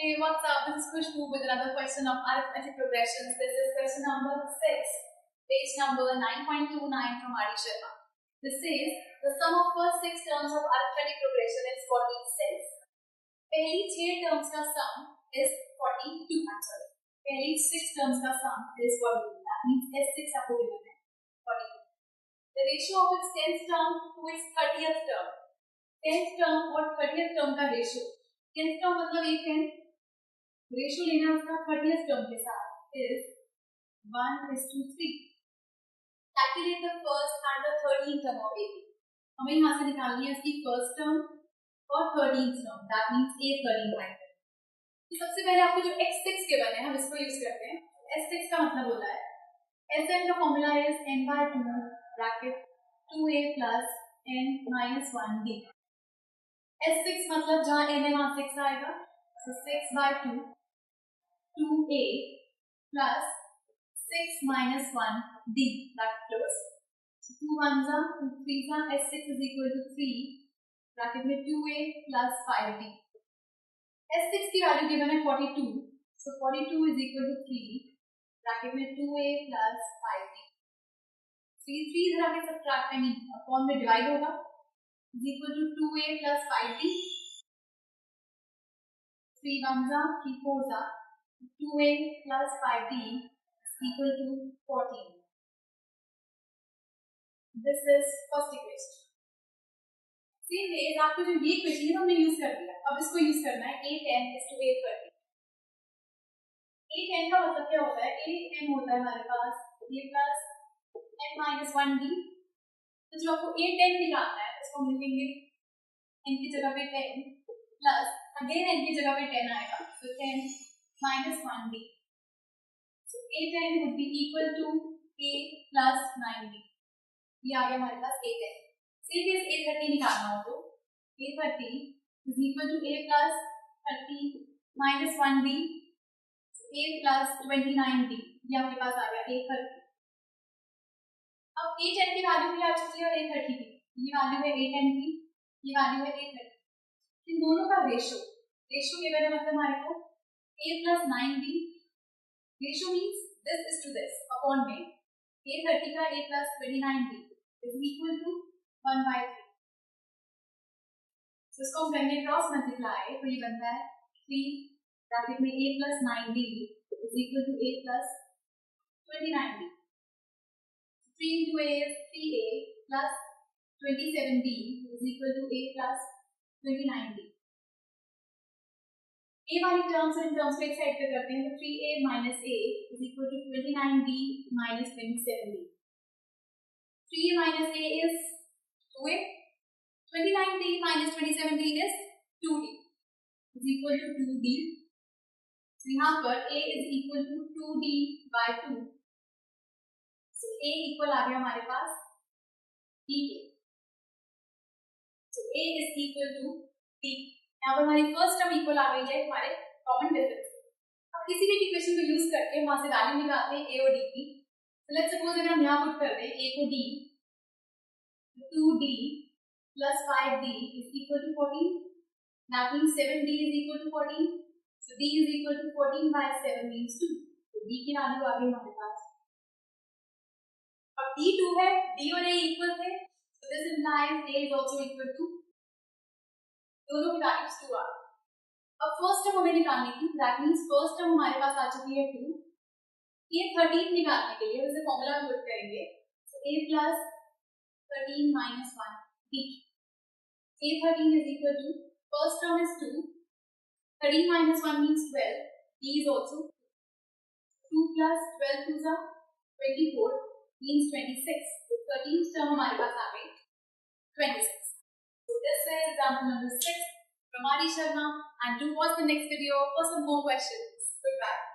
Hey, what's up? This is Khushbu with another question of arithmetic progressions. This is question number 6, page number 9.29 from Adi Sharma. This says the sum of first 6 terms of arithmetic progression is 46. पहली 6 terms का sum is 42. I'm sorry. पहली 6 terms का sum is 42. That means S6 आपको given है 42. The ratio of its 10th term to its 30th term. 10th term और 30th term का ratio. 10th term मतलब एक है रेशियो लेना है उसका 30th टर्म के साथ is 1:3. Calculate the first and the 13th term of AB. हमें यहाँ से निकालनी है इसकी फर्स्ट टर्म और 13th term. That means A13 find करें. तो सबसे पहले आपको जो x6 के बने हम इसको यूज करते हैं. S6 का मतलब होता है Sn का formula is n/2 bracket 2a plus n minus 1b. S6 मतलब जहाँ n है वहाँ 6 आएगा. So 6/2 2a plus 6 minus 1d that close. So 2 1s are 2 3s are S6 is equal to 3 bracket में 2a plus 5d. S6 की value given है 42. So 42 is equal to 3 bracket में 2a plus 5d. So ये 3 इधर आके subtract नहीं upon में divide होगा is equal to 2a plus 5d. 3 1s are 3 4s are 2a plus 5d is equal to 14. This is first equation. Same way आपको जो ये इक्वेशन है हमने यूज कर दिया. अब इसको यूज करना है a10 is to a30. a10 का मतलब क्या होता है? a10 होता है हमारे पास a plus n minus 1d. तो जो आपको a10 निकालना है उसको हम लिखेंगे n की जगह पे 10 प्लस अगेन n की जगह पे 10 आएगा. तो 10 minus 1d. So a10 would be equal to a plus 9d. ये आ गया हमारे पास a10. सेम केस a30 निकालना हो तो a30 is equal to a plus 30 minus 1d. So a plus 29d. ये आपके पास आ गया a30. अब a10 की वैल्यू भी आ चुकी है और a30 की. ये वैल्यू है a10 की, ये वैल्यू है a30. इन दोनों का रेशियो गिवन है मतलब हमारे को a plus 9d. Ratio means this is to this upon में a30 का a plus 29d is equal to 1/3. So इसको हम करेंगे क्रॉस मल्टीप्लाई तो ये बनता है 3 ब्रैकेट में a plus 9d is equal to a plus 29d. 3 into a is 3a plus 27d is equal to a plus 29d. a वाली terms और इन टर्म्स को एक साइड पे करते हैं तो 3a minus a is equal to 29d minus 27d. 3a minus a is 2a. 29d minus 27d is 2d is equal to 2d. So यहाँ पर a is equal to 2d by 2. So a equal आ गया हमारे पास d. So a is equal to d. यहाँ पर हमारी first term equal आ गई है हमारे कॉमन डिफरेंस. अब किसी भी इक्वेशन को यूज करके वहां से वैल्यू निकालते हैं a और d की. तो लेट्स सपोज अगर हम यहाँ पुट कर दें a को d 2d plus 5d is equal to 14. That means 7d is equal to 14. So d is equal to 14 by 7 means 2. तो d की वैल्यू आ गई हमारे पास. अब d 2 है, d और a इक्वल थे. So this implies a is also equal to दोनों की वैल्यूज 2 आ. अब फर्स्ट टर्म हमें निकालनी थी. दैट मींस फर्स्ट टर्म हमारे पास आ चुकी है 2. ये 13 निकालने के लिए उसे फॉर्मूला में पुट करेंगे. सो a plus 13 minus 1 d. a13 is equal to first term is 2. 13 minus 1 means 12. d is also 2 plus 12 2s are 24 means 26. So 13th term हमारे पास आ गई 26. So this is example number 6 from Adi Sharma, and do watch the next video for some more questions. Goodbye.